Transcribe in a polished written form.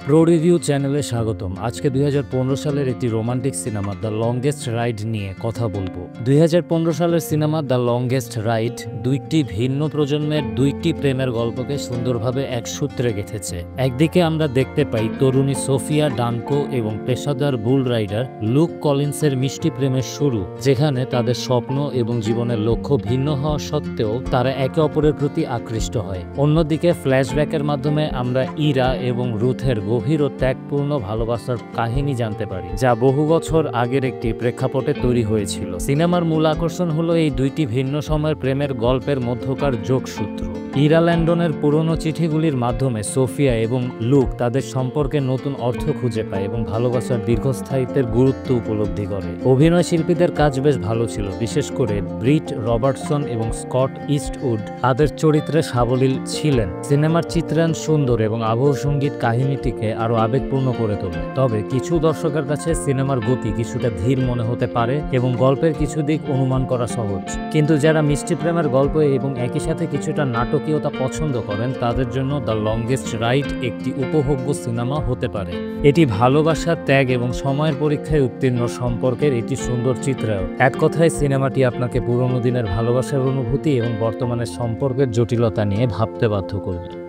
Pro review চ্যানেলে স্বাগতম। আজকে 2015 সালের একটি romantic cinema the longest ride নিয়ে কথা বলবো। 2015 সালের সিনেমা দ্য লংগেস্ট রাইড দুইটি ভিন্ন প্রজন্মের দুইটি প্রেমের গল্পকে সুন্দরভাবে এক সূত্রে গেঁথেছে। একদিকে আমরা দেখতে পাই তরুণী সোফিয়া ডানকো এবং পেশাদার বুল রাইডার লুক কলিন্সের মিষ্টি প্রেমের শুরু, যেখানে তাদের স্বপ্ন এবং জীবনের লক্ষ্য ভিন্ন হওয়া সত্ত্বেও তারা একে অপরের প্রতি আকৃষ্ট হয়। অন্যদিকে ফ্ল্যাশব্যাকের মাধ্যমে আমরা ইরা এবং রুথের গভীর ও ত্যাগপূর্ণ ভালোবাসার কাহিনী জানতে পারি, যা বহু বছর আগের একটি প্রেক্ষাপটে তৈরি হয়েছিল। সিনেমার মূল আকর্ষণ হলো এই দুইটি ভিন্ন সময়ের প্রেমের গল্পের মধ্যকার যোগসূত্র। ইরা ল্যান্ডনের পুরনো চিঠিগুলির মাধ্যমে সোফিয়া এবং লুক তাদের সম্পর্কে নতুন অর্থ খুঁজে পায় এবং ভালোবাসার দীর্ঘস্থায়িত্বের গুরুত্ব উপলব্ধি করে। অভিনয় শিল্পীদের কাজ বেশ ভালো ছিল, বিশেষ করে ব্রিট রবার্টসন এবং স্কট ইস্টউড তাদের চরিত্রে সাবলীল ছিলেন। সিনেমার চিত্রায়ন সুন্দর এবং আবহ সঙ্গীত কাহিনীটিকে আরো আবেগপূর্ণ করে তোলে। তবে কিছু দর্শকের কাছে সিনেমার গতি কিছুটা ধীর মনে হতে পারে এবং গল্পের কিছু দিক অনুমান করা সহজ। কিন্তু যারা মিষ্টি প্রেমের গল্প এবং একই সাথে কিছুটা নাটকীয়তা পছন্দ করেন, তাদের জন্য দ্য লংগেস্ট রাইড একটি উপভোগ্য সিনেমা হতে পারে। এটি ভালোবাসা, ত্যাগ এবং সময়ের পরীক্ষায় উত্তীর্ণ সম্পর্কের একটি সুন্দর চিত্রায়ন। এক কথায় সিনেমাটি আপনাকে পুরনো দিনের ভালোবাসার অনুভূতি এবং বর্তমানের সম্পর্কের জটিলতা নিয়ে ভাবতে বাধ্য করবে।